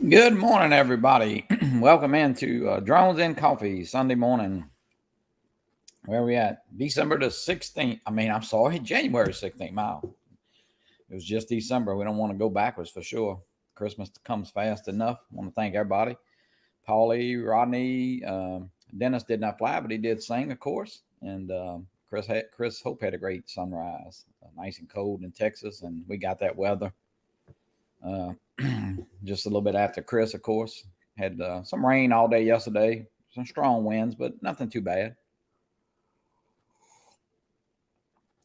Good morning, everybody. Welcome into Drones and Coffee Sunday morning. Where are we at? December the 16th. I'm sorry, January 16th. Wow. It was just December. We don't want to go backwards for sure. Christmas comes fast enough. I want to thank everybody. Paulie, Rodney, Dennis did not fly, but he did sing, of course. And Chris Hope had a great sunrise. Nice and cold in Texas, and we got that weather. Uh, just a little bit after Chris, of course. Had some rain all day yesterday, some strong winds, but nothing too bad.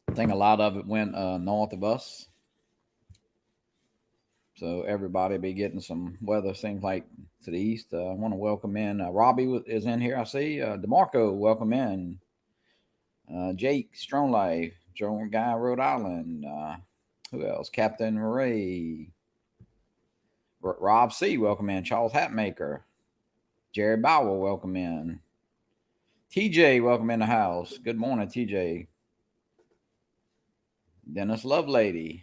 I think a lot of it went north of us. So everybody be getting some weather, seems like, to the east. I want to welcome in Robbie is in here. I see DeMarco, welcome in. Jake Strong Life, Joe Guy, Rhode Island. Who else? Captain Ray. Rob C, welcome in. Charles Hatmaker. Jerry Bauer, welcome in. TJ, welcome in the house. Good morning, TJ. Dennis Lovelady.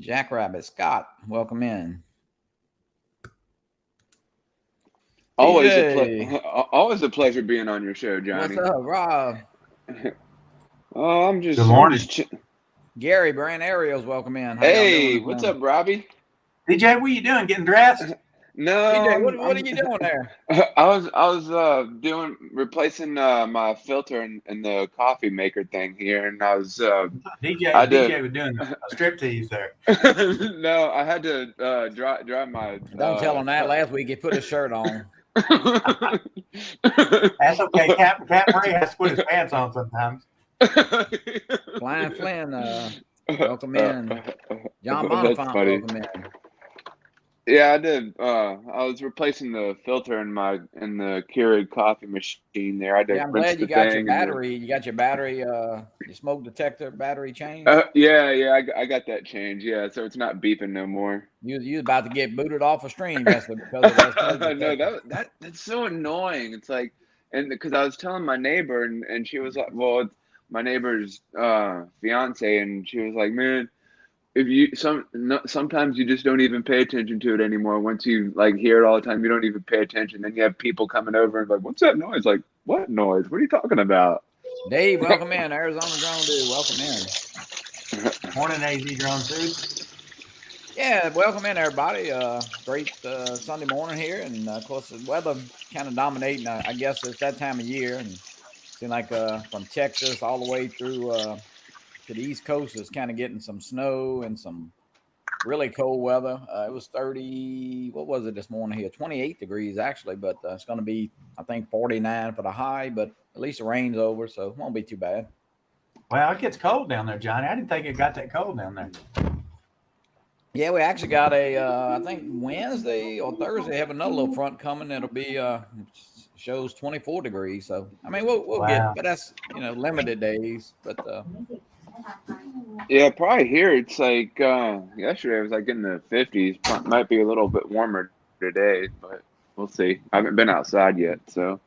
Jackrabbit Scott, welcome in. Always always a pleasure being on your show, Johnny. What's up, Rob? Oh, I'm just Good morning. Gary Brand Ariels, welcome in. How hey, what's up, Robbie? DJ, what are you doing? Getting dressed? No. TJ, what are you doing there? I was replacing my filter in the coffee maker thing here, and I was DJ was doing a striptease there. No, I had to dry my. Don't tell him that. Last week he put his shirt on. That's okay. Captain Ray has to put his pants on sometimes. Flying Flynn, welcome in. John Bonifant, welcome in. Yeah, I did. I was replacing the filter in the Keurig coffee machine there. I did. Yeah, I'm glad you got your battery. You got your battery, your smoke detector battery changed. Yeah, I got that change. Yeah, so it's not beeping no more. You about to get booted off a stream because of that. No, that's so annoying. It's like, and because I was telling my neighbor, and she was like, well, it's my neighbor's fiance, and she was like, man. Sometimes you just don't even pay attention to it anymore. Once you hear it all the time, you don't even pay attention. Then you have people coming over and like, "What's that noise?" Like, what noise? What are you talking about? Dave, welcome in. Arizona Drone Dude, welcome in. Morning, AZ Drone Dude. Yeah, welcome in, everybody. Great Sunday morning here, and of course the weather kind of dominating. I guess it's that time of year, and seems like from Texas all the way through. To the East Coast is kind of getting some snow and some really cold weather. It was 30, what was it this morning here? 28 degrees actually, but it's going to be, I think, 49 for the high, but at least the rain's over, so it won't be too bad. Well, it gets cold down there, Johnny. I didn't think it got that cold down there. Yeah, we actually got I think Wednesday or Thursday have another little front coming. It'll be, shows 24 degrees. So, we'll get, but that's, limited days, but, yeah, probably here it's like yesterday it was like in the 50s. Might be a little bit warmer today, but we'll see. I haven't been outside yet, so.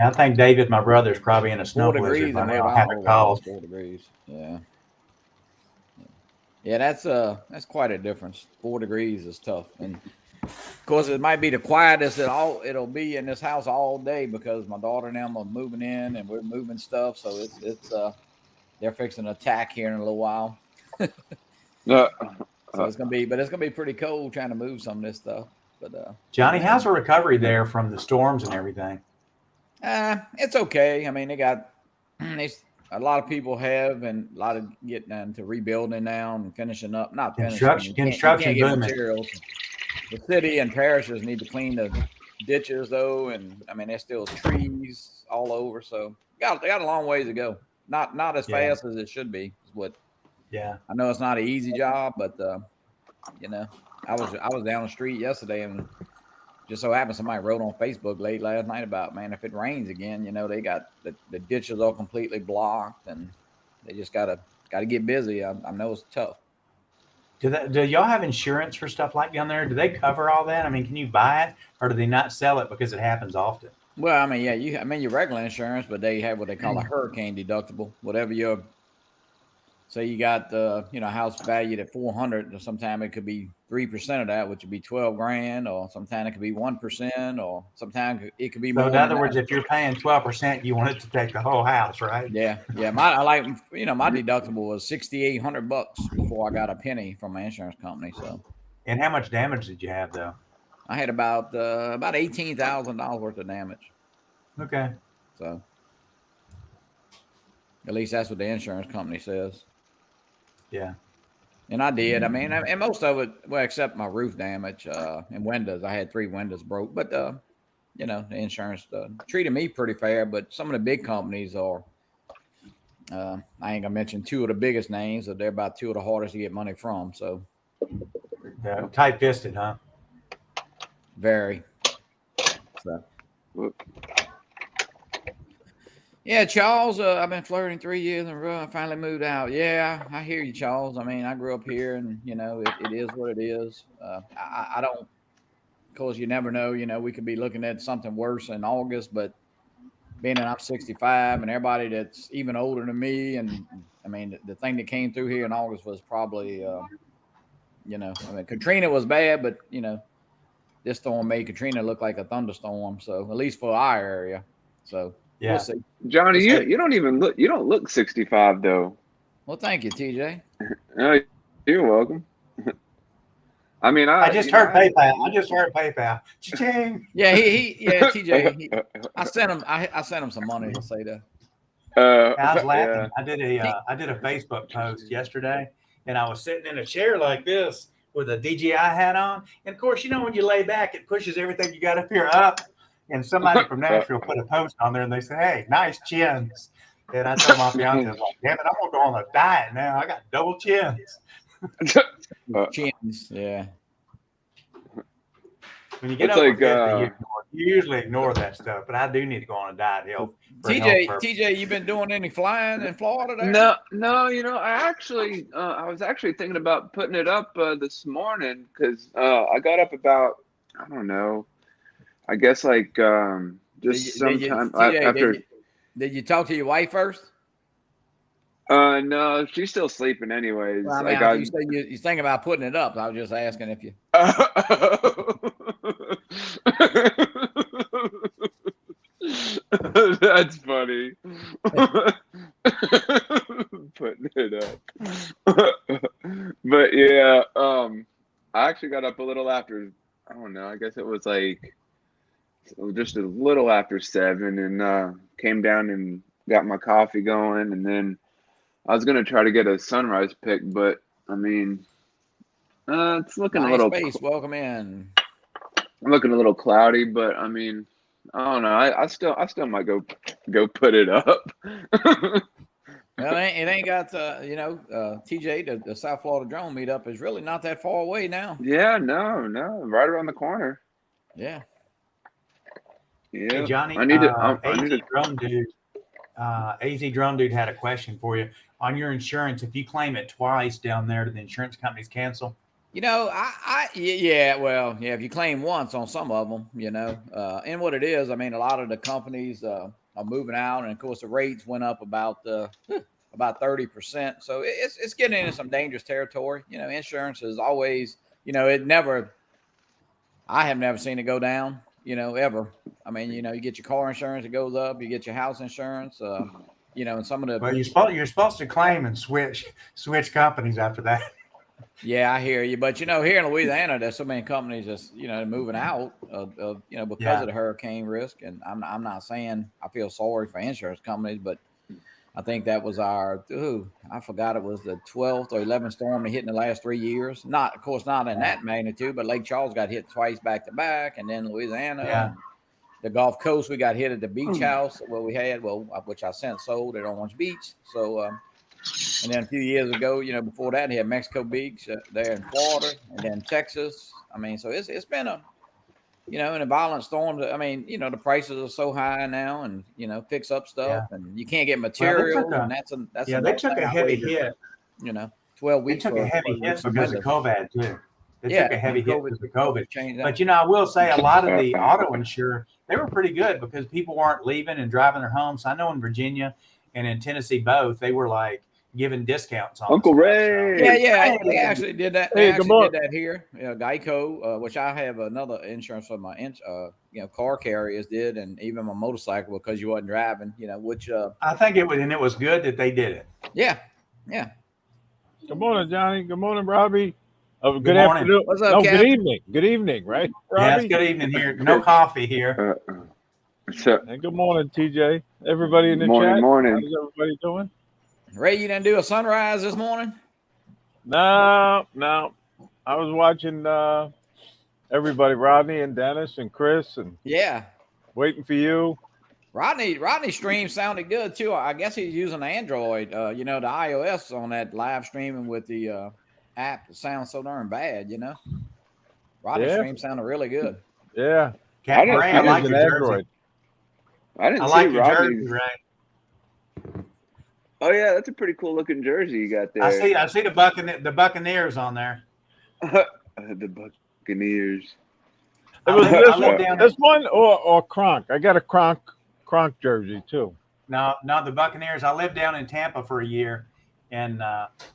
I think David, my brother, is probably in a snow blizzard right now. 4 degrees. Yeah, that's quite a difference. 4 degrees is tough, and of course it might be the quietest it'll be in this house all day because my daughter and them are moving in and we're moving stuff, so it's they're fixing an attack here in a little while. So it's gonna be pretty cold trying to move some of this stuff. But Johnny, how's the recovery there from the storms and everything? It's okay. They got a lot of people have, and a lot of getting into rebuilding now and finishing up. Not finishing. Construction booming. Materials. The city and parishes need to clean the ditches though, and there's still trees all over. So they got a long ways to go. Not as fast as it should be. Is what. Yeah. I know it's not an easy job, but I was down the street yesterday, and just so happened somebody wrote on Facebook late last night about, man, if it rains again, they got the ditches all completely blocked, and they just gotta get busy. I know it's tough. Do y'all have insurance for stuff like down there? Do they cover all that? Can you buy it, or do they not sell it because it happens often? Well, your regular insurance, but they have what they call a hurricane deductible. Whatever your say you got a house valued at 400, or sometime it could be 3% of that, which would be 12 grand, or sometimes it could be 1%, or sometimes it could be So more in than other words, that. if you're paying 12%, you want it to take the whole house, right? Yeah, yeah. My deductible was $6,800 before I got a penny from my insurance company. So And how much damage did you have though? I had about $18,000 worth of damage. Okay. So at least that's what the insurance company says. Yeah. And I did. I mean, and most of it, well, except my roof damage and windows. I had 3 windows broke, but the insurance treated me pretty fair. But some of the big companies are. I ain't gonna mention 2 of the biggest names, but they're about 2 of the hardest to get money from. So Tight-fisted, huh? very. So. Whoop. Yeah, Charles, I've been flirting 3 years in a row. I finally moved out. Yeah, I hear you, Charles. I mean, I grew up here, and it is what it is. I don't, of course, you never know. We could be looking at something worse in August, but being that I'm 65 and everybody that's even older than me, and I mean, the thing that came through here in August was probably, I mean, Katrina was bad, but this storm made Katrina look like a thunderstorm. So at least for our area. So. Yeah. We'll see. Johnny, you don't even look. You don't look 65 though. Well, thank you, TJ. You're welcome. I mean, I just heard PayPal. Cha-ching. Yeah, TJ. I sent him some money to say that. I was laughing. Yeah. I did a Facebook post yesterday, and I was sitting in a chair like this with a DJI hat on. And of course, when you lay back, it pushes everything you got up here up. And somebody from Nashville put a post on there, and they said, "Hey, nice chins." And I told my fiance, "I was like, damn it, I'm gonna go on a diet now. I got double chins." Chins, yeah. When you get over 50, you usually ignore that stuff. But I do need to go on a diet. TJ, you been doing any flying in Florida there? No. I was actually thinking about putting it up this morning because I got up about, I don't know, I guess like just sometime after. Did you talk to your wife first? No, she's still sleeping anyways. Well, I mean, you say you're thinking about putting it up. I was just asking if you. That's funny. Putting it up. But yeah, I actually got up a little after, I don't know, I guess it was like just a little after 7, and came down and got my coffee going, and then I was gonna try to get a sunrise pic, but I mean, it's looking a little. Space, welcome in. Looking a little cloudy, but I mean, I don't know. I still might go put it up. Well, it ain't got TJ, the South Florida Drone Meetup is really not that far away now. Yeah, no, right around the corner. Yeah. Yeah, hey, Johnny, I need to. AZ Drone Dude had a question for you on your insurance. If you claim it twice down there, do the insurance companies cancel? If you claim once on some of them, and what it is, I mean, a lot of the companies are moving out, and of course the rates went up about 30%. So it's getting into some dangerous territory. Insurance is always, I have never seen it go down, ever. I mean, you get your car insurance, it goes up. You get your house insurance, and some of the. Well, you're supposed to claim and switch companies after that. Yeah, I hear you. But, here in Louisiana, there's so many companies that's, moving out because of the hurricane risk. And I'm not saying I feel sorry for insurance companies, but I think that was I forgot it was the 12th or 11th storm that hit in the last 3 years. Not, of course, not in that magnitude, but Lake Charles got hit twice back to back. And then Louisiana, and the Gulf Coast, we got hit at the beach house which I since sold at Orange Beach. So, and then a few years ago, before that, he had Mexico Beach there in Florida, and then Texas. I mean, so it's been a violent storm. I mean, the prices are so high now, and fix up stuff, and you can't get material. Well, they took a heavy hit. 12 weeks. They took a heavy hit because of COVID too. They took a heavy hit because of COVID. But I will say a lot of the auto insurers, they were pretty good because people weren't leaving and driving their homes. I know in Virginia and in Tennessee both, they were like, giving discounts on Uncle stuff, Ray. Yeah, yeah, Hey, they actually did that. Hey, They good actually morning. did that here. Geico, which I have another insurance for my car carriers did, and even my motorcycle because you wasn't driving. Which I think it was good that they did it. yeah. Good morning, Johnny. Good morning, Robbie. Oh, Good good morning. afternoon. What's up, No, Cap? good evening. Good evening, right, Yeah, Robbie? it's good evening here. No coffee here. So, And good morning, TJ. Everybody in the morning, chat. morning. How's everybody doing? Ray, you didn't do a sunrise this morning? No. I was watching everybody, Rodney and Dennis and Chris, and Yeah. waiting for you. Rodney's stream sounded good too. I guess he's using Android. The iOS on that live streaming with the app sounds so darn bad. Rodney's Yeah. stream sounded really good. Yeah. Captain Ray, I Use like an your jersey. Android. I didn't I see like your Rodney's. jersey, Ray. Oh yeah, that's a pretty cool looking jersey you got there. I see the Buccaneers on there. The Buccaneers. It I was live down this one or Kronk. I got a Kronk jersey too. No, the Buccaneers. I lived down in Tampa for a year, and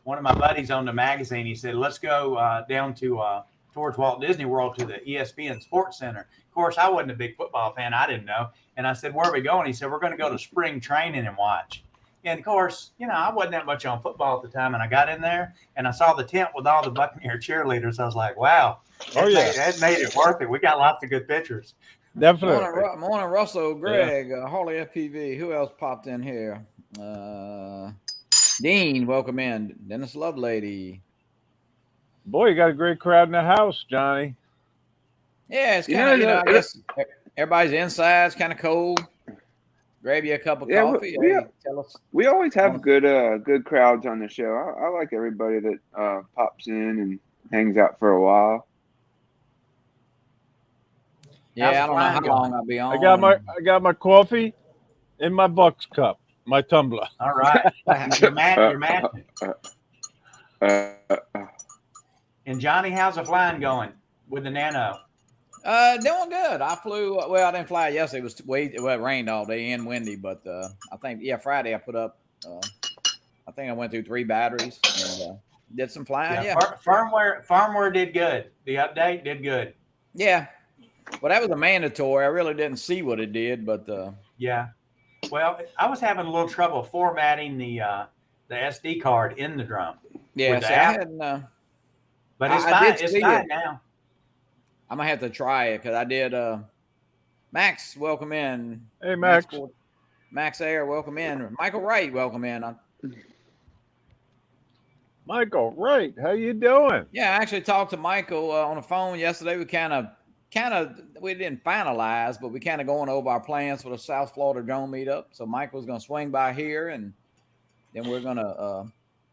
one of my buddies owned a magazine. He said, "Let's go down to towards Walt Disney World to the ESPN Sports Center." Of course, I wasn't a big football fan. I didn't know, and I said, "Where are we going?" He said, "We're going to go to spring training and watch." And of course, I wasn't that much on football at the time, and I got in there and I saw the tent with all the Buccaneer cheerleaders. I was like, "Wow, that made it worth it." We got lots of good pictures. Definitely. Morning, Russell, Greg, Harley FPV. Who else popped in here? Dean, welcome in. Dennis Lovelady. Boy, you got a great crowd in the house, Johnny. Yeah, it's kind of, I guess everybody's inside. It's kind of cold. Grab you a cup of coffee. Tell us. We always have good crowds on the show. I like everybody that pops in and hangs out for a while. Yeah, I don't know how long I'll be on. I got my coffee in my Bucks cup, my tumbler. All right, you're matching. And Johnny, how's the flying going with the Nano? Doing good. I flew. Well, I didn't fly yesterday. It rained all day and windy. But I think Friday I put up. I think I went through 3 batteries and did some flying. Yeah. Firmware did good. The update did good. Yeah. Well, that was a mandatory. I really didn't see what it did, but yeah. Well, I was having a little trouble formatting the SD card in the drone. Yeah, so I hadn't. But it's fine. It's fine now. I'm gonna have to try it because I did. Max, welcome in. Hey, Max. Max Air, welcome in. Michael Wright, welcome in. Michael Wright, how you doing? Yeah, I actually talked to Michael on the phone yesterday. We we didn't finalize, but we kind of going over our plans for the South Florida drone meetup. So Michael's going to swing by here, and then we're going to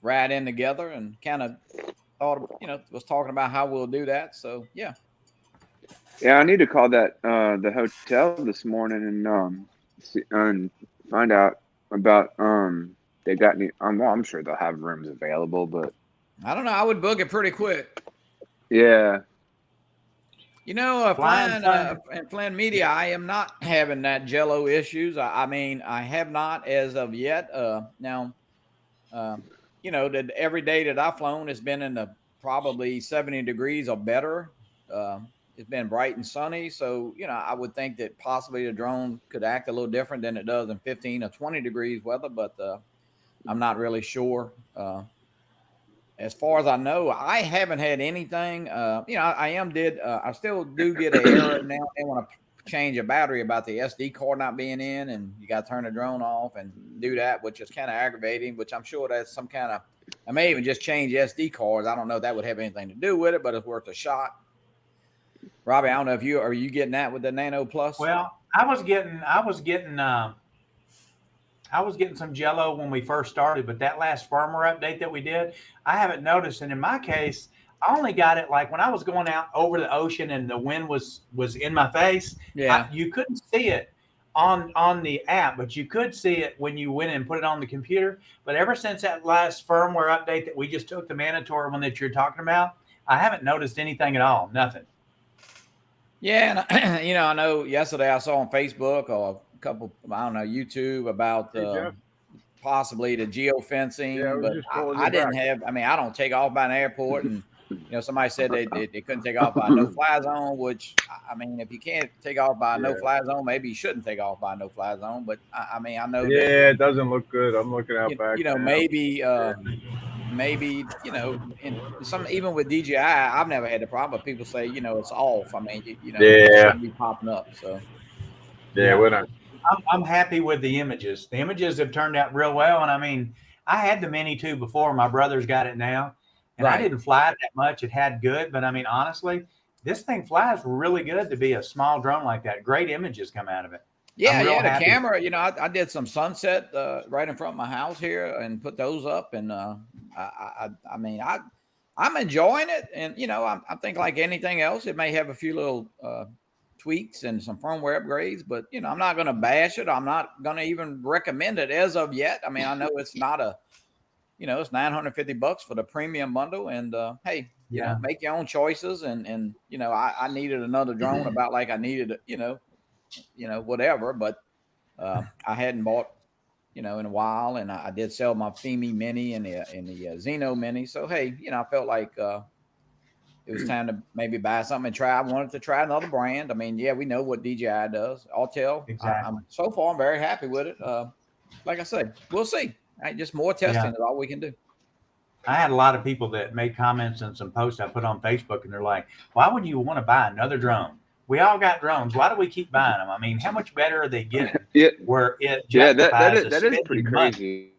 ride in together and kind of was talking about how we'll do that. So yeah. Yeah, I need to call that the hotel this morning and find out about they got any. I'm sure they'll have rooms available, but I don't know. I would book it pretty quick. Yeah. Flying and Flynn Media, I am not having that jello issues. I mean, I have not as of yet. Now, that every day that I've flown has been in the probably 70 degrees or better. It's been bright and sunny. So, I would think that possibly the drone could act a little different than it does in 15 or 20 degrees weather, but I'm not really sure. As far as I know, I haven't had anything. I still do get an error now. They want to change a battery about the SD card not being in, and you got to turn the drone off and do that, which is kind of aggravating, which I'm sure that's some kind of, I may even just change SD cards. I don't know if that would have anything to do with it, but it's worth a shot. Robbie, I don't know if are you getting that with the Nano Plus? Well, I was getting some jello when we first started, but that last firmware update that we did, I haven't noticed. And in my case, I only got it like when I was going out over the ocean and the wind was in my face. Yeah, you couldn't see it on the app, but you could see it when you went and put it on the computer. But ever since that last firmware update that we just took, the mandatory one that you're talking about, I haven't noticed anything at all. Nothing. Yeah, and I know yesterday I saw on Facebook or a couple, I don't know, YouTube about possibly the geofencing, Yeah, I was but just calling I you didn't back. have. I mean, I don't take off by an airport, and somebody said they couldn't take off by a no-fly zone. Which I mean, if you can't take off by a no-fly zone, maybe you shouldn't take off by a no-fly zone. But I mean, I know that. Yeah, it doesn't look good. I'm looking out back. Now. maybe in some, even with DJI, I've never had the problem. But people say it's off. I mean, it shouldn't be popping up. So Yeah, we're not. I'm happy with the images. The images have turned out real well. And I mean, I had the Mini 2 before. My brother's got it now. And I didn't fly it that much. It had good. But I mean, honestly, this thing flies really good to be a small drone like that. Great images come out of it. Yeah, the camera, I did some sunset right in front of my house here and put those up. And I mean, I'm enjoying it. And, I think like anything else, it may have a few little tweaks and some firmware upgrades, but I'm not going to bash it. I'm not going to even recommend it as of yet. I mean, I know it's not it's $950 for the premium bundle, and hey, make your own choices. And I needed another drone about like I needed whatever, but I hadn't bought in a while, and I did sell my Fimi Mini and the Zeno Mini. So hey, I felt like it was time to maybe buy something and try. I wanted to try another brand. I mean, yeah, we know what DJI does. Autel. Exactly. So far, I'm very happy with it. Like I said, we'll see. Just more testing is all we can do. I had a lot of people that made comments and some posts I put on Facebook, and they're like, why would you want to buy another drone? We all got drones. Why do we keep buying them? I mean, how much better are they getting? Where it justifies that is pretty crazy.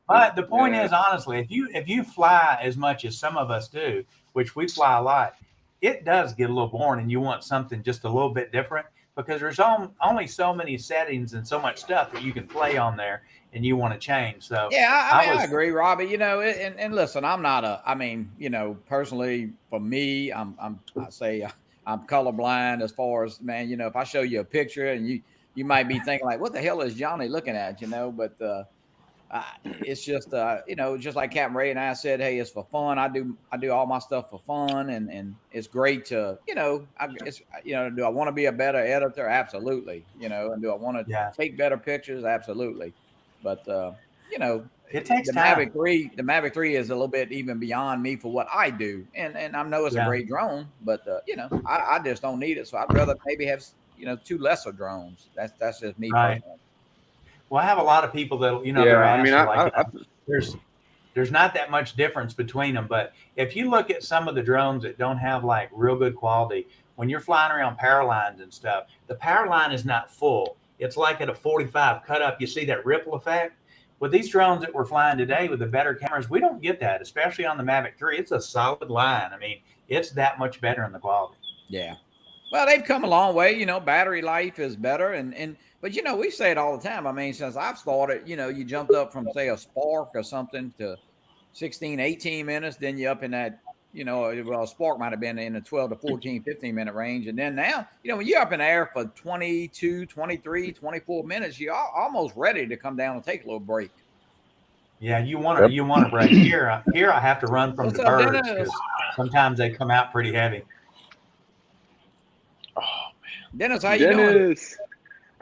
But the point is, honestly, if you fly as much as some of us do, which we fly a lot, it does get a little boring, and you want something just a little bit different, because there's only so many settings and so much stuff that you can play on there, and you want to change. So yeah, I agree, Robbie. And listen, I'm not personally for me, I'm colorblind as far as, man, if I show you a picture and you might be thinking like, what the hell is Johnny looking at, but it's just just like Captain Ray and I said, hey, it's for fun. I do all my stuff for fun, and it's great to do I want to be a better editor? Absolutely. And do I want to take better pictures? Absolutely. But it takes the time. The Mavic 3 is a little bit even beyond me for what I do, and I know it's a great drone, but I just don't need it. So I'd rather maybe have two lesser drones. That's just me personally. Well, I have a lot of people that they're asking, there's not that much difference between them, but if you look at some of the drones that don't have like real good quality, when you're flying around power lines and stuff, the power line is not full. It's like at a 45 cut up, you see that ripple effect. With these drones that we're flying today with the better cameras, we don't get that, especially on the Mavic 3. It's a solid line. I mean, it's that much better in the quality. Yeah. Well, they've come a long way. Battery life is better, but we say it all the time. I mean, since I've started, you jumped up from say a Spark or something to 16, 18 minutes, then you're up in that, well, Spark might have been in the 12 to 14, 15 minute range. And then now, when you're up in the air for 22, 23, 24 minutes, you're almost ready to come down and take a little break. Yeah, you want to break. Here I have to run from the birds because sometimes they come out pretty heavy. Oh man, Dennis, how you doing?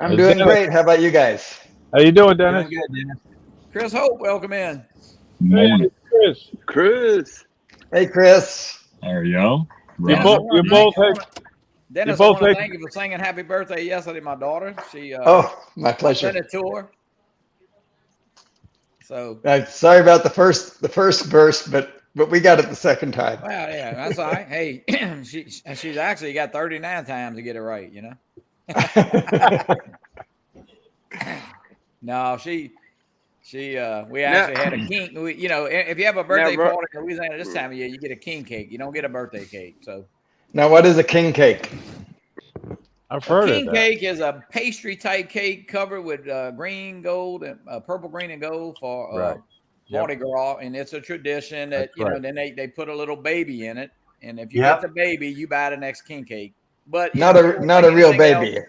I'm doing great. How about you guys? How you doing, Dennis? Doing good, Dennis. Chris Hope, welcome in. Hey, Chris. Hey, Chris. There you go. Dennis, Dennis, I want to thank you for singing "Happy Birthday" yesterday, my daughter. She my pleasure. Sent it to her. So sorry about the first verse, but we got it the second time. Well, yeah, that's all right. Hey, she's actually got 39 times to get it right. No, we actually had a king. If you have a birthday party in Louisiana this time of year, you get a king cake. You don't get a birthday cake. So now, what is a king cake? I've heard king of that. cake is a pastry type cake covered with green, gold, and purple, green, and gold for Mardi Gras, and it's a tradition that then they put a little baby in it, and if you get the baby, you buy the next king cake. But not a real baby,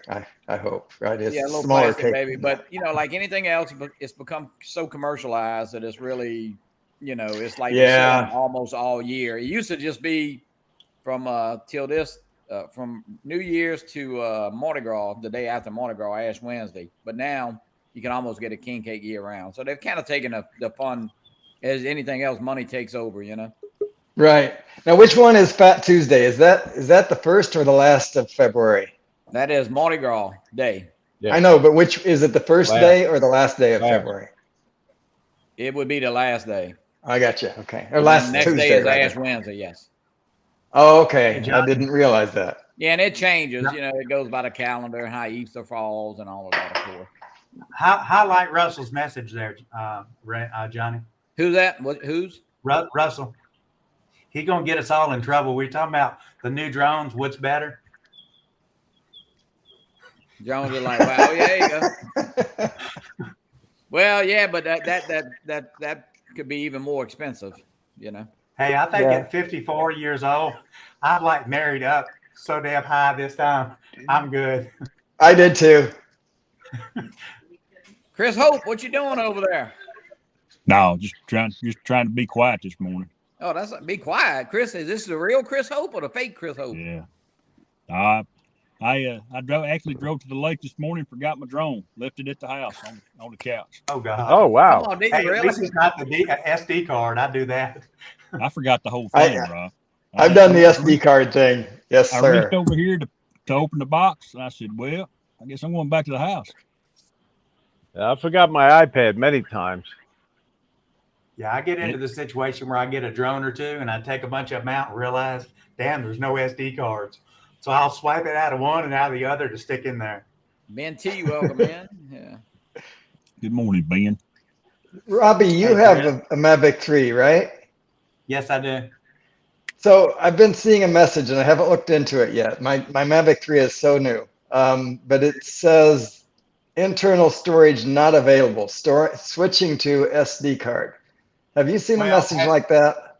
I hope, right? It's a little smaller plastic cake. baby. But like anything else, it's become so commercialized that it's really, it's like almost all year. It used to just be from from New Year's to Mardi Gras, the day after Mardi Gras, Ash Wednesday. But now you can almost get a king cake year round. So they've kind of taken the fun as anything else. Money takes over, you know. Right. Now, which one is Fat Tuesday? Is that the first or the last of February? That is Mardi Gras Day. Yeah. I know, but which is it, the first Last. day or the last day of Last. February? It would be the last day. I got you. Okay. Or And last the next Tuesday. day is rather. Ash Wednesday. Yes. Oh, okay. Hey, I John. didn't realize that. Yeah, and it changes. You know, it goes by the calendar and how Easter falls and all of that, of course. Highlight Russell's message there, Johnny. Who's that? Who's? Russell. He's going to get us all in trouble. We're talking about the new drones. What's better? Jones is like, wow, yeah, there you go. Well, yeah, but that could be even more expensive, you know. Hey, I think Yeah. at 54 years old, I'm like married up so damn high this time. I'm good. I did too. Chris Hope, what you doing over there? No, just trying to be quiet this morning. Oh, that's be quiet, Chris. Is this the real Chris Hope or the fake Chris Hope? Yeah. I actually drove to the lake this morning, forgot my drone, left it at the house on the couch. Oh, God. Oh, wow. Come on, did Hey, you at really? least it's not the SD card. I do that. I forgot the whole I- thing, Rob. I've done the SD card thing. Yes, I sir. reached over here to open the box, and I said, well, I guess I'm going back to the house. I forgot my iPad many times. Yeah, I get into the situation where I get a drone or two and I take a bunch of them out and realize, damn, there's no SD cards. So I'll swipe it out of one and out of the other to stick in there. Ben T, welcome in. Yeah. Good morning, Ben. Robbie, you Hey, have Brent. a Mavic 3, right? Yes, I do. So I've been seeing a message and I haven't looked into it yet. My Mavic 3 is so new, but it says internal storage not available. Switching to SD card. Have you seen a Well, message like that?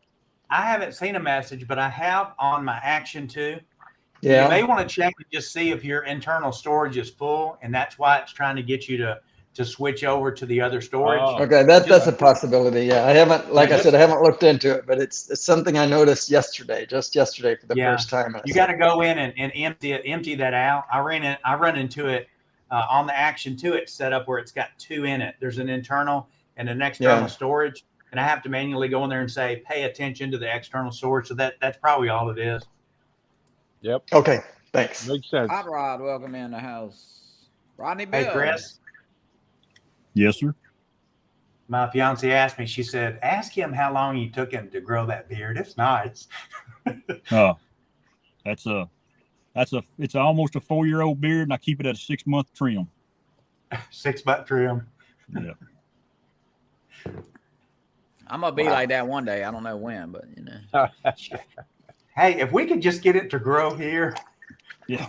I haven't seen a message, but I have on my Action 2. You Yeah. may want to check and just see if your internal storage is full, and that's why it's trying to get you to switch over to the other storage. Oh. Okay, that's a possibility. Yeah, I haven't, like I said, I haven't looked into it, but it's something I noticed just yesterday for the Yeah. first time. You got to go in and empty that out. I run into it on the Action 2. It's set up where it's got two in it. There's an internal and an external Yeah. storage, and I have to manually go in there and say, pay attention to the external storage. So that's probably all it is. Yep. Okay, thanks. Makes sense. Hot Rod, welcome in the house. Rodney Bill. Hey, Chris, Yes, sir. my fiance asked me, she said, ask him how long you took him to grow that beard. It's nice. It's almost a 4-year-old beard, and I keep it at a 6-month trim. 6-month trim. Yeah. I'm gonna be like that one day. I don't know when, but you know. Hey, if we could just get it to grow here. Yeah.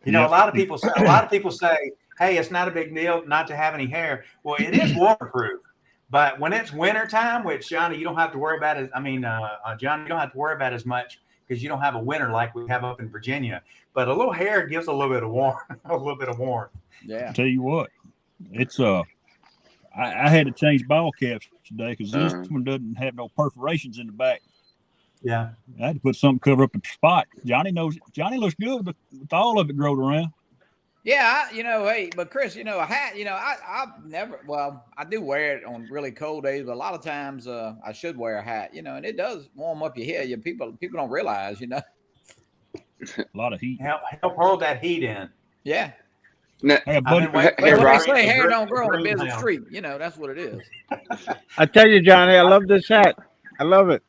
You know, Yeah. a lot of people say, hey, it's not a big deal not to have any hair. Well, it is waterproof. But when it's wintertime, which Johnny, you don't have to worry about it. Johnny, you don't have to worry about as much because you don't have a winter like we have up in Virginia. But a little hair gives a little bit of warmth. Yeah. Tell you what, it's I had to change ball caps today because this one doesn't have no perforations in the back. Yeah. I had to put something to cover up the spot. Johnny looks good with all of it growed around. Yeah, hey, but Chris, a hat, I've never, well, I do wear it on really cold days, but a lot of times I should wear a hat, and it does warm up your hair. People don't realize, A lot of heat. Help hold that heat in. Yeah. I got buddy, But Hey, when Rob. they say hair don't grow on a busy street, that's what it is. I tell you, Johnny, I love this hat. I love it.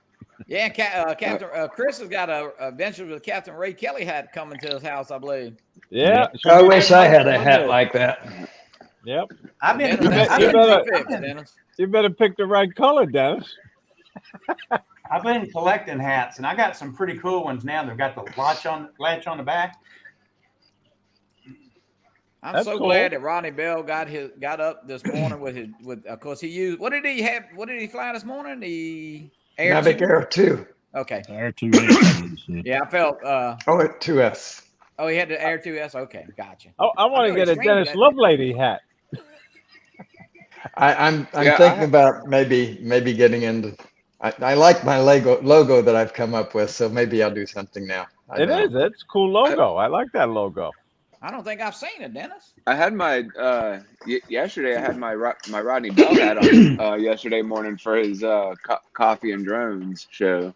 Yeah, Captain Chris has got a Adventures with Captain Ray Kelly hat coming to his house, I believe. Yeah. I wish I had a hat like that. Yep. I've been, Dennis, I've you been, better- fixed, Dennis. You better pick the right color, Dennis. I've been collecting hats, and I got some pretty cool ones now. They've got the latch on the back. I'm That's so cool. glad that Ronnie Bell got up this morning with of course he used what did he fly this morning? The Air Mavic 2? Air 2. Okay. Air 2S. Yeah, I felt Oh, 2S. oh he had the Air 2S. Okay, gotcha. Oh, I want to know get he's a dreaming Dennis that. Lovelady hat. I'm Yeah, thinking about maybe getting into. I like my logo that I've come up with, so maybe I'll do something now. It's a cool logo. I like that logo. I don't think I've seen it, Dennis. I had my yesterday. I had my Rodney Bell hat on yesterday morning for his coffee and drones show.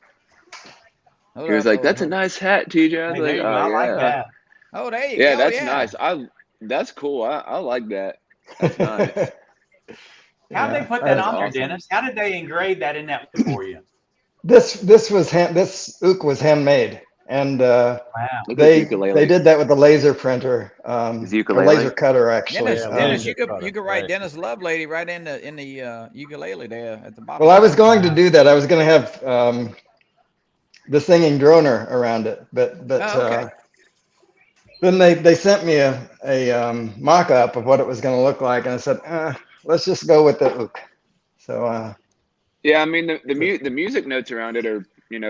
He was like, "That's a nice hat, TJ." I was Hey, there like, you go. "Oh I like yeah, that. Oh, there you yeah, go. that's nice. That's cool. I like that. That's nice." How'd they put that that is on there, awesome. Dennis? How did they engrave that in that for you? This ook was handmade, and Wow. Look at they ukulele. did that with a laser printer, His or ukulele? laser cutter actually. Dennis, Yeah, Dennis, laser you could cutter, write right. Dennis Lovelady right in the ukulele there at the bottom. Well, I was going to do that. I was going to have the singing droner around it, but Oh, okay. then they sent me a mock-up of what it was going to look like, and I said, let's just go with the ook. So Yeah, I mean the music notes around it are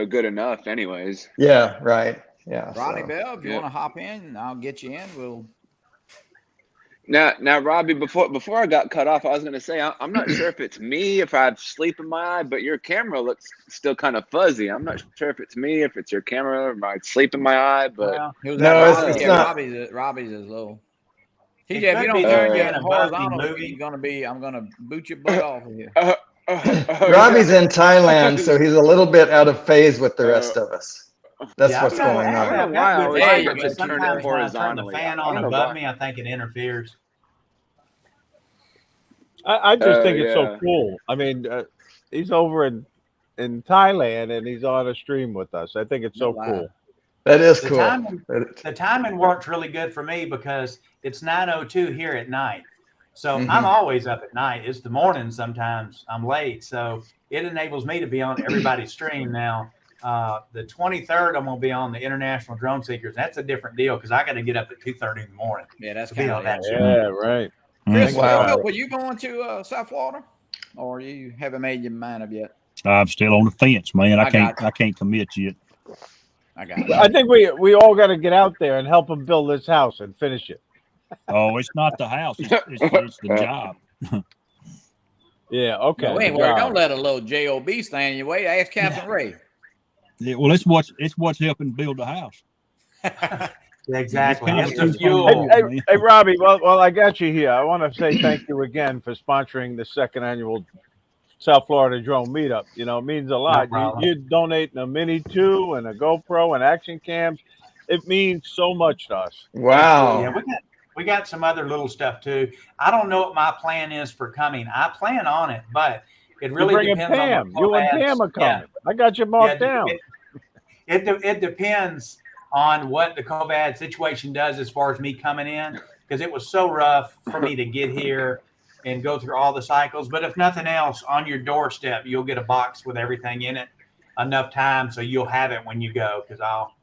good enough, anyways. yeah, right, yeah. Rodney So. Bell, if you Yeah. want to hop in, I'll get you in. We'll. Now, Robbie, before I got cut off, I was gonna say I'm not sure if it's me, if I have sleep in my eye, but your camera looks still kind of fuzzy. I'm not sure if it's me, if it's your camera, or my sleep in my eye, but Well, Who's No, that? it's Yeah, not. Robbie's is low. It TJ, if could you be don't that turn being your a horizontal, movie. I'm gonna boot your butt off of here. Robbie's in Thailand, so he's a little bit out of phase with the rest of us. That's Yeah, what's going I don't on. know why I always There think you I go. should turn it Sometimes when I turn the horizontally. fan I on don't know above why. me, I think it interferes. I just think it's yeah. so cool. I mean, he's over in Thailand and he's on a stream with us. I think it's so Wow. cool. That is The cool. timing- That- The timing worked really good for me because it's 9:02 here at night. So Mhm. I'm always up at night. It's the morning sometimes I'm late. So it enables me to be on everybody's stream now. The 23rd, I'm going to be on the International Drone Seekers. That's a different deal because I got to get up at 2:30 in the morning. Yeah, that's To be kind on of that show. Yeah, right. Chris, Mm. Wow. were you going to South Florida, or you haven't made your mind up yet? I'm still on the fence, man. I I can't. got you. I can't commit yet. I got it. I think we all got to get out there and help him build this house and finish it. Oh, it's not the house. It's the job. Yeah, okay. No, the anyway, job. don't let a little job stand in your way. Ask Captain Ray. Yeah, well, it's what's helping build the house. Exactly. It's It's kind the of fuel. Hey, Robbie, well, I got you here. I want to say thank you again for sponsoring the second annual South Florida Drone Meetup. You know, it means a lot. problem. You're donating a Mini 2 and a GoPro and action cams. It means so much to us. Wow. Yeah, we got some other little stuff too. I don't know what my plan is for coming. I plan on it, but it really You're bringing depends Pam. on what You and Covads- Pam are coming. Yeah. I got you marked down. It depends on what the COVID situation does as far as me coming in, because it was so rough for me to get here and go through all the cycles. But if nothing else, on your doorstep, you'll get a box with everything in it enough time so you'll have it when you go, because I'll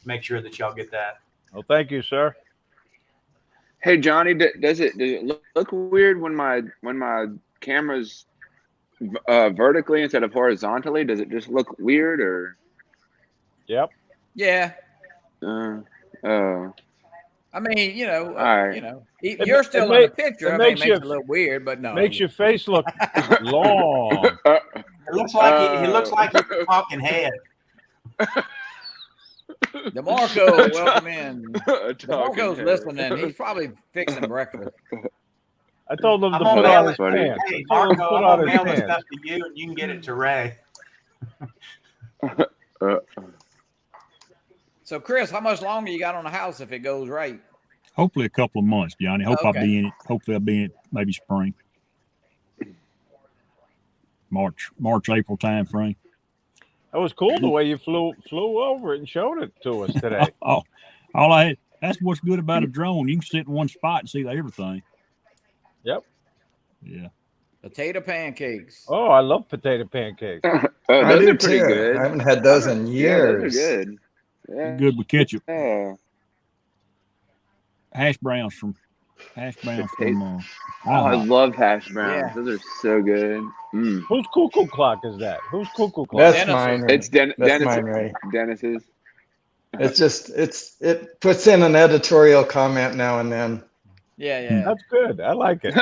make sure that y'all get that. Well, thank you, sir. Hey Johnny, does it look weird when my camera's vertically instead of horizontally? Does it just look weird or? Yep. Yeah. Oh. I mean, All right. you're still it in the ma- picture. it I mean, it makes makes you- it a little weird, but no. Makes your face look long. It looks like he looks like he's a talking head. DeMarco, welcome in. Talking DeMarco's head. listening. He's probably fixing breakfast. I told him I'm to gonna put mail on it. his Funny. pants. Hey, I told him to Marco, put I'm on gonna his mail the pants. stuff to you, and you can get it to Ray. So, Chris, how much longer you got on the house if it goes right? Hopefully, a couple of months, Johnny. Hope I'll Okay. be in it. Hopefully, I'll be in it maybe spring, March, April time frame. That was cool the way you flew over it and showed it to us today. Oh, all I had. That's what's good about a drone. You can sit in one spot and see everything. Yep. Yeah. Potato pancakes. Oh, I love potato pancakes. I Those do are pretty too. good. I haven't had those in Yeah, those years. are good. Yeah. Good with ketchup. Yeah. Hash browns from. Oh, I Walmart. love hash browns. Yeah. Those are so good. Mm. Whose cuckoo clock is that? Whose cuckoo clock? That's Dennis's. mine. Ray. It's That's Dennis. mine, Ray. Dennis's. It's just it puts in an editorial comment now and then. Yeah. That's good. I like it.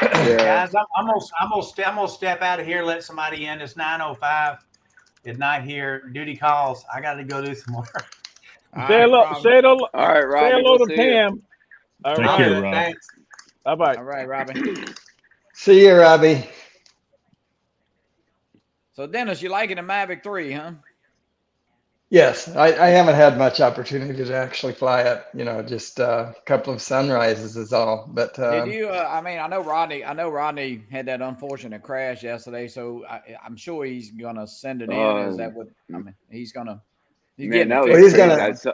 Yeah. Guys, I'm gonna step out of here. Let somebody in. It's 9:05 at night here. Duty calls. I got to go do some more. All Say right, hello. Robbie. Say hello. All right, Say Robbie. hello We'll to see you. Pam. All Take right. care, Rob. Thanks. Bye bye. All right, Robbie. See you, Robbie. So, Dennis, you liking the Mavic 3, huh? Yes, I haven't had much opportunity to actually fly it. You know, just a couple of sunrises is all. But Did you? I mean, I know Rodney had that unfortunate crash yesterday, so I'm sure he's gonna send it in. Is that what? I mean, he's Man, getting it that was fixed. he's crazy. gonna- I saw,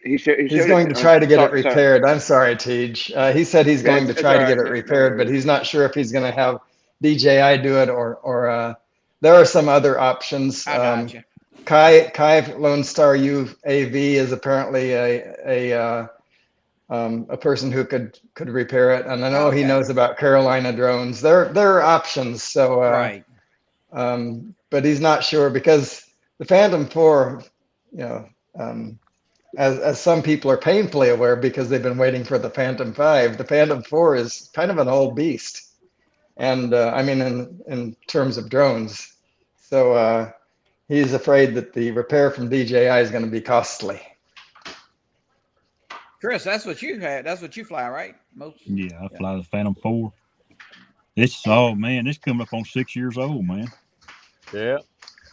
he showed he's it- going to try to get it sorry. repaired. I'm sorry, Tej. He said he's Yeah, going to it's try to all get it right. repaired, but he's not sure if he's going to have DJI do it or there are some other options. I got you. Kai Lone Star UAV is apparently a person who could repair it, and I know he Okay. knows about Carolina drones. There are options. So Right. but he's not sure because the Phantom 4, you know, as some people are painfully aware because they've been waiting for the Phantom 5, the Phantom 4 is kind of an old beast, and I mean in terms of drones. So he's afraid that the repair from DJI is going to be costly. Chris, that's what you had. That's what you fly, right? Yeah, I fly the Phantom 4. It's man, it's coming up on 6 years old, man. Yeah,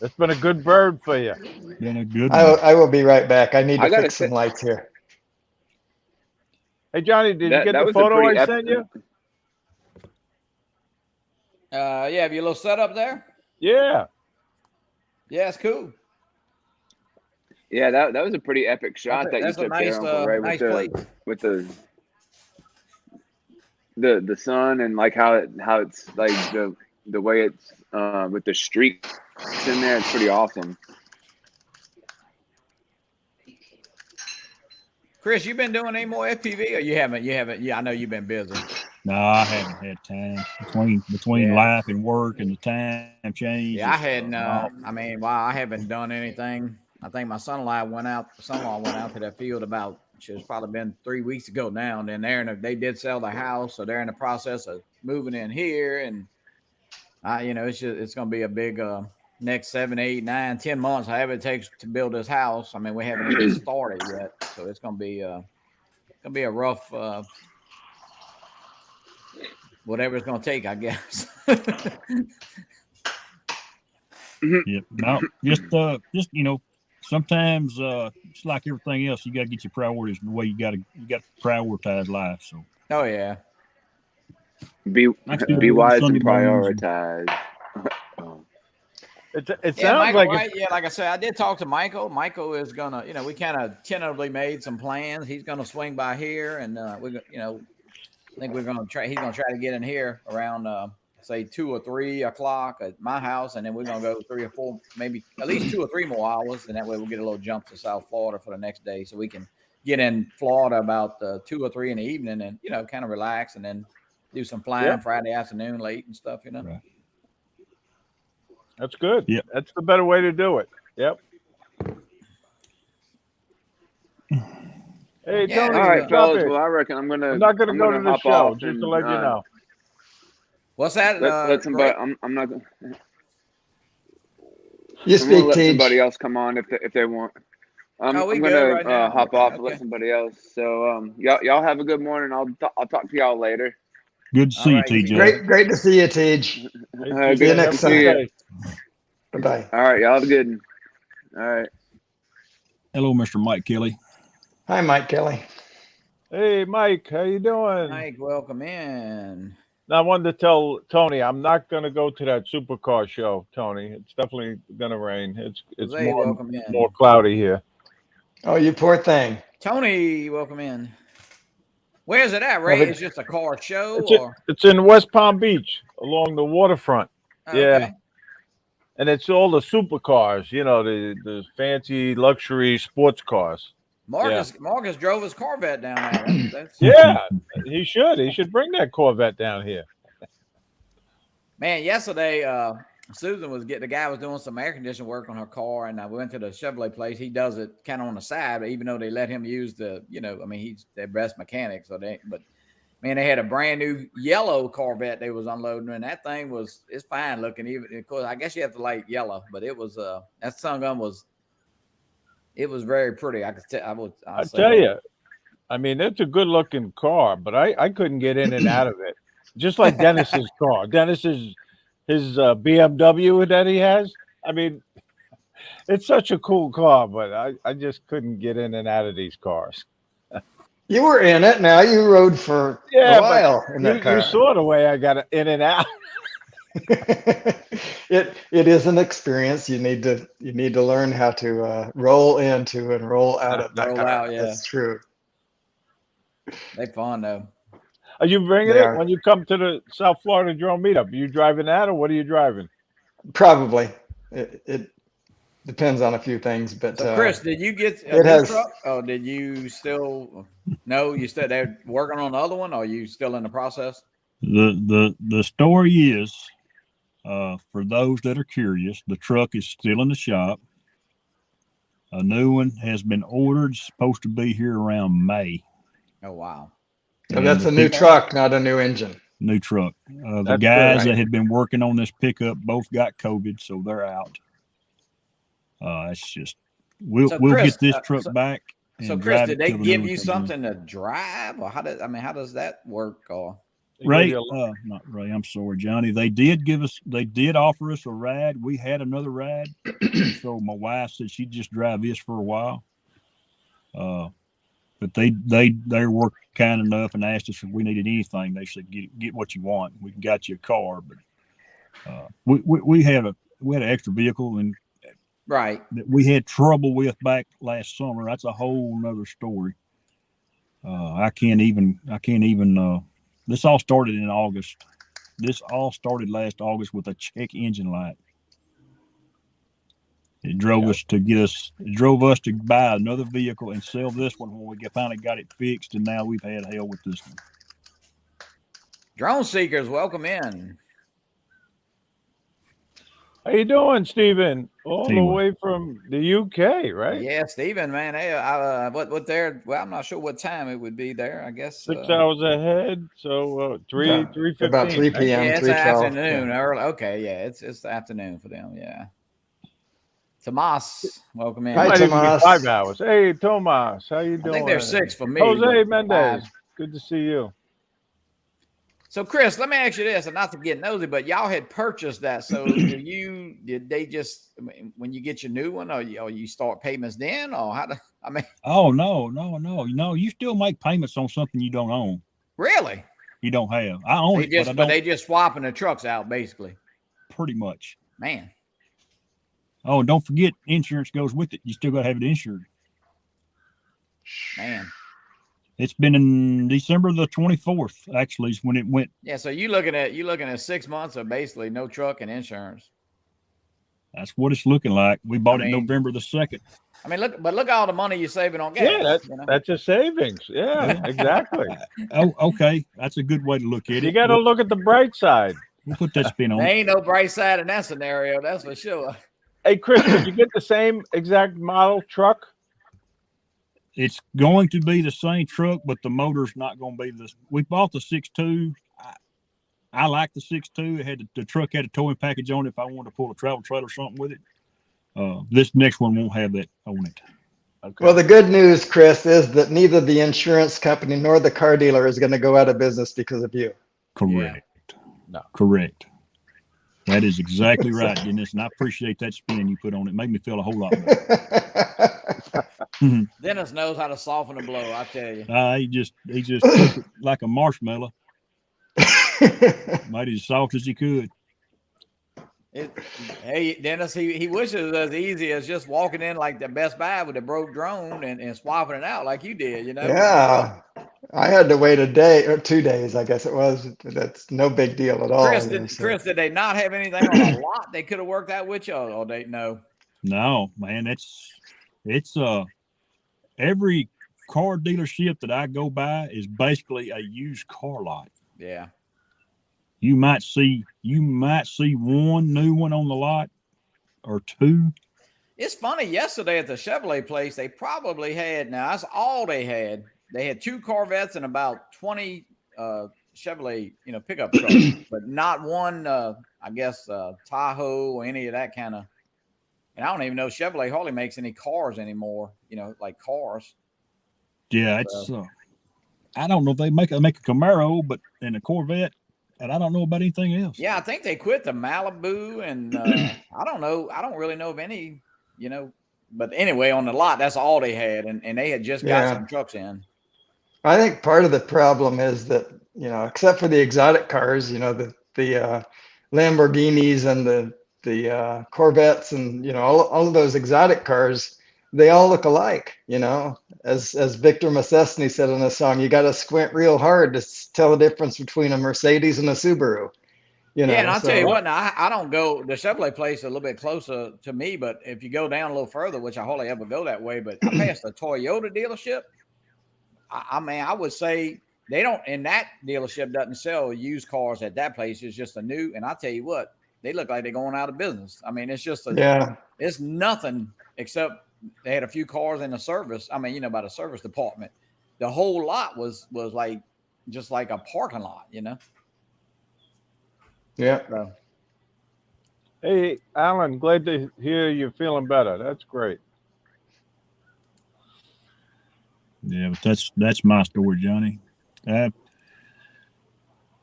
it's been a good bird for you. Been a good one. I will be right back. I need I to gotta fix some say- lights here. Hey Johnny, did you That get the was a photo pretty I epic- sent you? Yeah, have you a little setup there? Yeah. Yeah, it's cool. Yeah, that was a pretty epic shot that you That's a took nice, there, Uncle Ray, nice with place. the sun and like how it's like the way it's with the streaks in there. It's pretty awesome. Chris, you been doing any more FPV or you haven't? Yeah, I know you've been busy. No, I haven't had time between Yeah. life and work and the time change. Yeah, I it's, hadn't. I mean, wow, I haven't done anything. I think my son-in-law went out to that field about, it's probably been 3 weeks ago now. And then they did sell the house, so they're in the process of moving in here. And it's going to be a big next 7, 8, 9, 10 months, however it takes to build this house. I mean, we haven't even started yet, so it's going to be a rough. Whatever it's going to take, I guess. Yep. No, just sometimes it's like everything else. You got to get your priorities the way you got to prioritize life. So. Oh yeah. Be do wise Sunday and mornings. prioritize. It Yeah, sounds Michael, like right? Yeah, like I said, I did talk to Michael. Michael is gonna, we kind of tentatively made some plans. He's gonna swing by here, and I think we're gonna try. He's gonna try to get in here around, say 2 or 3 o'clock at my house, and then we're gonna go 3 or 4, maybe at least 2 or 3 more hours, and that way we'll get a little jump to South Florida for the next day, so we can get in Florida about 2 or 3 in the evening, and kind of relax, and then do some flying Friday afternoon late and stuff. Right. that's good. Yep. That's the better way to do it. Yep. Hey, Yeah, Tony, All right, stop fellas. it. Well, I reckon I'm I'm not going to go to the hop show, off just and, to let you know. What's that? Let somebody. Greg? I'm not gonna. You I'm gonna speak, let Tej. somebody else come on if they want. I'm we gonna good right now? hop off and Okay. let somebody else. So y'all have a good morning. I'll talk to y'all later. Good to see All you, right. TJ. Great to see you, Tej. Hey, See you TJ, next have a good time. day. Bye-bye. All right, y'all have a good one. All right. Hello, Mr. Mike Kelly. Hi, Mike Kelly. Hey, Mike, how you doing? Mike, welcome in. Now, I wanted to tell Tony I'm not going to go to that supercar show, Tony. It's definitely going to rain. It's Jose, welcome in. more cloudy here. Oh, you poor thing. Tony, welcome in. Where's it at, Ray? Well, It's just a car show, It's, or it's in West Palm Beach along the waterfront. Oh, Yeah. okay. And it's all the supercars, the fancy luxury sports cars. Marcus drove his Corvette down there. That's Yeah, he should. He should bring that Corvette down here. Man, yesterday, Susan the guy was doing some air conditioning work on her car, and we went to the Chevrolet place. He does it kind of on the side, but even though they let him use he's their best mechanic. Man, they had a brand new yellow Corvette they was unloading, and that thing it's fine looking. Even of course, I guess you have to like yellow, but it was that sun gun was It was very pretty. I could tell. I tell you, I mean, it's a good looking car, but I couldn't get in and out of it. Just like Dennis's car. Dennis's his BMW that he has. I mean, it's such a cool car, but I just couldn't get in and out of these cars. You were in it. Now you rode for Yeah, a while in that car. You saw the way I got in and out. it is an experience. You need to learn how to roll into and roll out of that Roll car. out, yeah. That's true. They fun though. Are you bringing They it are. when you come to the South Florida Drone Meetup? Are you driving that, or what are you driving? Probably. It depends on a few things, but So Chris, did you get a it new has- truck? Or did you still? No, you still they're working on the other one. Or are you still in the process? The story is, for those that are curious, the truck is still in the shop. A new one has been ordered, supposed to be here around May. Oh wow. so And that's the a new peop- truck, not a new engine. New truck. The That's guys good. that had been working on this pickup both got COVID, so they're out. It's just we'll So, we'll Chris, get this uh, truck so- back. So and Chris, drive did it they till the give new you one comes in. something to drive, or how does that work? Or Ray, You get not Ray. I'm sorry, Johnny. They did offer us a ride. We had another ride, so my wife said she'd just drive this for a while. But they were kind enough and asked us if we needed anything. They said get what you want. We got you a car, but we had an extra vehicle and right. that we had trouble with back last summer. That's a whole nother story. I can't even. This all started in August. This all started last August with a check engine light. It drove us to buy another vehicle and sell this one when we finally got it fixed, and now we've had hell with this one. Drone seekers, welcome in. How you doing, Stephen? All the Teamwork. way from the UK, right? Yeah, Stephen, man. Hey, what there? Well, I'm not sure what time it would be there. I guess 6 hours ahead, so Yeah, 3:15. about 3 p.m. yeah, it's 3:12. afternoon. Yeah. Early. Okay, yeah, it's the afternoon for them. Yeah. Tomas, welcome in. Hi, Might even be Tomas. 5 hours. Hey, Tomas, how you I doing? think there's 6 for me. Jose but Mendez, 5. good to see you. So, Chris, let me ask you this, and not to get nosy, but y'all had purchased that. So, did they just, when you get your new one, or you start payments then, or how do, I mean, Oh no! You still make payments on something you don't own. really? You don't have. I own They it, just, but I but don't. they just swapping the trucks out, basically. Pretty much. Man, Oh, and don't forget, insurance goes with it. You still got to have it insured. man. It's been in December the 24th, actually, is when it went. Yeah. So you looking at 6 months of basically no truck and insurance. That's what it's looking like. We bought I it mean, November the 2nd. I mean, look at all the money you're saving on gas. Yeah, you know? that's a savings. Yeah, exactly. Oh, okay. That's a good way to look at it. You got to look at the bright side. We'll put that spin on There it. ain't no bright side in that scenario. That's for sure. Hey, Chris, did you get the same exact model truck? It's going to be the same truck, but the motor's not going to be this. We bought the 6.2. I like the 6.2. It had the truck had a towing package on it if I wanted to pull a travel trailer or something with it. This next one won't have that on it. Okay. Well, the good news, Chris, is that neither the insurance company nor the car dealer is going to go out of business because of you. Correct. No. Correct. That is exactly right, Dennis. And I appreciate that spin you put on it. Made me feel a whole lot better. Dennis knows how to soften a blow. I tell you. He just took it like a marshmallow, made it as soft as he could. Hey, Dennis, he wishes it was as easy as just walking in like the Best Buy with a broke drone and swapping it out like you did, you know? Yeah. I had to wait a day or 2 days, I guess it was. That's no big deal at all. Chris, you know, so. Chris, did they not have anything on a lot they could have worked out with you, or they no? No, man, it's every car dealership that I go by is basically a used car lot. Yeah. You might see one new one on the lot or two. It's funny. Yesterday at the Chevrolet place, they probably had, now that's all they had. They had 2 Corvettes and about 20 Chevrolet, pickup trucks, but not one, I guess, Tahoe or any of that kind of And I don't even know Chevrolet hardly makes any cars anymore. Like cars. Yeah, it's. I don't know if they make a Camaro, but and a Corvette, and I don't know about anything else. Yeah, I think they quit the Malibu, and I don't know. I don't really know of any. But anyway, on the lot, that's all they had, and they had just got some trucks in. I think part of the problem is that, except for the exotic cars, the Lamborghinis and the Corvettes and, all of those exotic cars, they all look alike, as Victor Masesny said in a song, you got to squint real hard to tell the difference between a Mercedes and a Subaru. And I'll tell you what, now I don't go, the Chevrolet place is a little bit closer to me, but if you go down a little further, which I hardly ever go that way, but I passed a Toyota dealership. I mean, I would say they don't, and that dealership doesn't sell used cars at that place. It's just a new, and I'll tell you what, they look like they're going out of business. I mean, it's just it's nothing except they had a few cars in the service. I mean, by the service department. The whole lot was like, just like a parking lot, Yeah. So. Hey, Alan, glad to hear you're feeling better. That's great. Yeah, but that's my story, Johnny.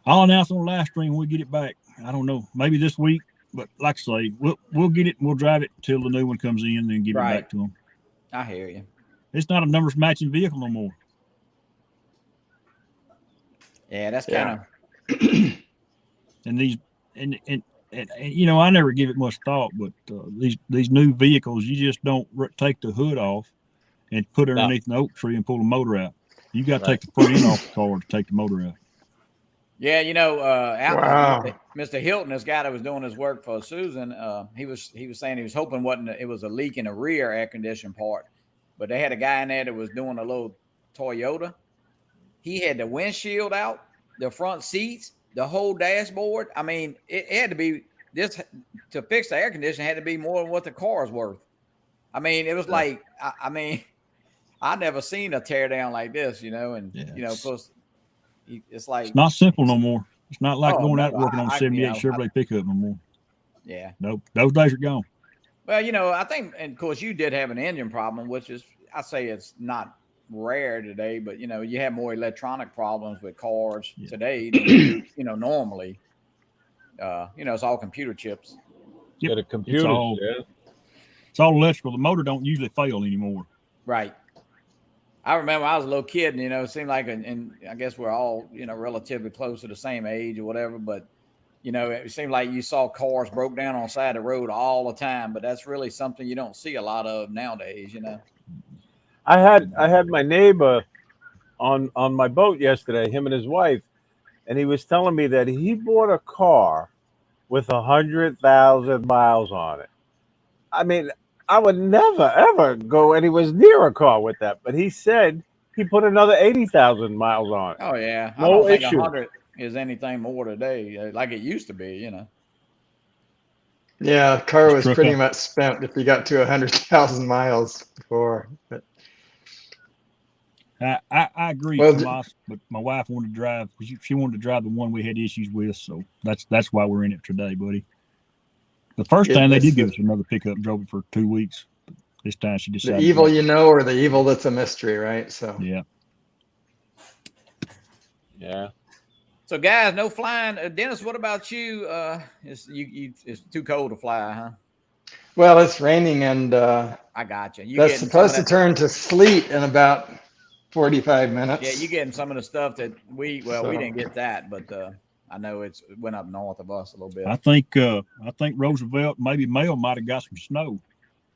I'll announce on the live stream when we get it back. I don't know, maybe this week, but like I say, we'll get it and we'll drive it till the new one comes in and then give it back to them. I hear you. It's not a numbers matching vehicle no more. Yeah, that's kind of. And these and I never give it much thought, but these new vehicles, you just don't take the hood off and put it underneath an oak tree and pull the motor out. You got to take the front end off the car to take the motor out. Yeah, Mr. Hilton, this guy that was doing his work for Susan, he was saying he was hoping it was a leak in the rear air conditioning part, but they had a guy in there that was doing a little Toyota. He had the windshield out, the front seats, the whole dashboard. I mean, it had to be this to fix the air conditioning had to be more than what the car is worth. I mean, it was like, I mean, I never seen a tear down like this, plus it's like it's not simple no more. It's not like going out working on 78 Chevrolet pickup no more. Yeah. Nope. Those days are gone. Well, I think, and of course you did have an engine problem, which is, I say it's not rare today, but you have more electronic problems with cars today than normally. It's all computer chips. Yep. The computers, it's all electrical. The motor don't usually fail anymore. Right. I remember I was a little kid, and it seemed like, and I guess we're all, relatively close to the same age or whatever, but it seemed like you saw cars broke down on the side of the road all the time, but that's really something you don't see a lot of nowadays, I had my neighbor on my boat yesterday, him and his wife, and he was telling me that he bought a car with 100,000 miles on it. I mean, I would never ever go anywhere near a car with that, but he said he put another 80,000 miles on it. Oh yeah, no I don't think issue. 100 is anything more today, like it used to be, Yeah, the car was pretty much spent if you got to 100,000 miles before. But I agree, Tomas, but my wife wanted to drive. She wanted to drive the one we had issues with, so that's why we're in it today, buddy. The first time they did give us another pickup and drove it for 2 weeks. But this time she decided. The evil or the evil that's a mystery, right? So yeah. So guys, no flying. Dennis, what about you? It's too cold to fly, huh? Well, it's raining and I got you. That's supposed to turn to sleet in about 45 minutes. Yeah, you're getting some of the stuff that we didn't get that, but I know it went up north of us a little bit. I think Roosevelt, maybe Mail might have got some snow.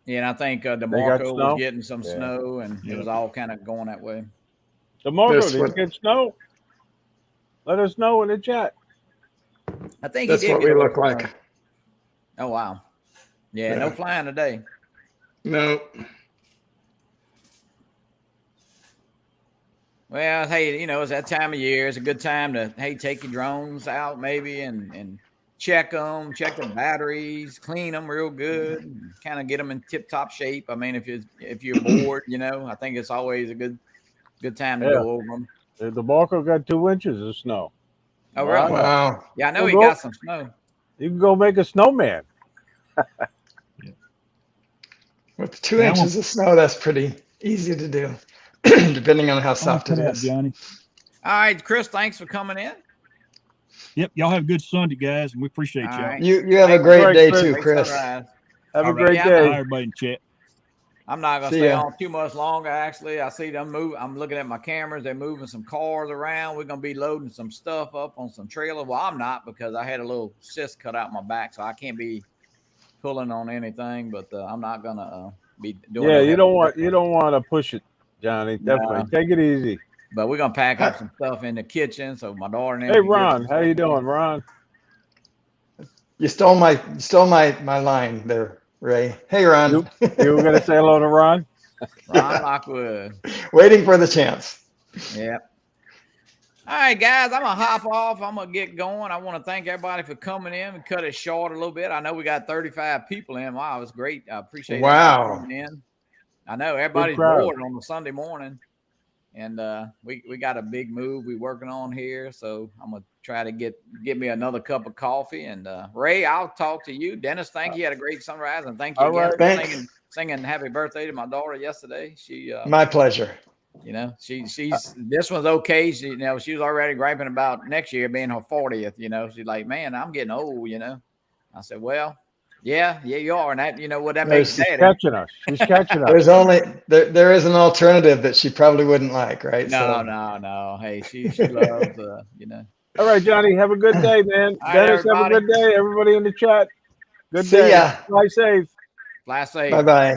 Yeah, and I think DeMarco was getting some snow, and it was all kind of going that way. DeMarco, did you get snow? Let us know in the chat. I think that's what we look like. Oh wow! Yeah, no flying today. No. Well, hey, it's that time of year. It's a good time to take your drones out maybe and check them, check the batteries, clean them real good, kind of get them in tip-top shape. I mean, if you're bored, I think it's always a good time to go over them. The Barco got 2 inches of snow. Oh, really? Wow. Yeah, I know he got some snow. You can go make a snowman. With 2 Yeah, I want- inches of snow, that's pretty easy to do, depending on how I'm gonna soft it cut out, is. Johnny. All right, Chris, thanks for coming in. Yep. Y'all have a good Sunday, guys, and we appreciate All y'all. right. You have a Thanks, great Chris. day Great too, Great Chris. sunrise. Have a All right. great Yeah, Bye, day. everybody in chat. I'm not gonna See stay ya. on too much longer. Actually, I see them move. I'm looking at my cameras. They're moving some cars around. We're gonna be loading some stuff up on some trailers. Well, I'm not because I had a little cyst cut out my back, so I can't be pulling on anything. But I'm not gonna be doing. Yeah, no you heavy don't want lifting. you don't want to push it, Johnny. Definitely No. take it easy. But we're gonna pack up some stuff in the kitchen so my daughter and them Hey, can get Ron, some how you stuff. doing, Ron? You stole my line there, Ray. Hey, Ron. You were gonna say hello to Ron? Ron Lockwood. Waiting for the chance. Yeah. All right, guys, I'm gonna hop off. I'm gonna get going. I want to thank everybody for coming in and cut it short a little bit. I know we got 35 people in. Wow, it was great. I appreciate everybody Wow. coming in. I know everybody's crowd. bored on a Sunday morning, and we got a big move we working on here. So I'm gonna try to get me another cup of coffee. And Ray, I'll talk to you. Dennis, thank you. You had a great sunrise, and thank you All again right. for Thanks. singing happy birthday to my daughter yesterday. She My pleasure. you know, she's this one's okay. She, you know, she was already griping about next year being her 40th. You know, she's like, man, I'm getting old. You know, I said, well, yeah, you are, and that, you know, what that makes There's- daddy. Catching us. She's catching us. There's only there is an alternative that she probably wouldn't like, right? No. Hey, she loves, you know. All right, Johnny. Have a good day, man. All right, Dennis, have a everybody. good day. Everybody in the chat. Good See day. ya. Fly safe. Fly safe. Bye bye.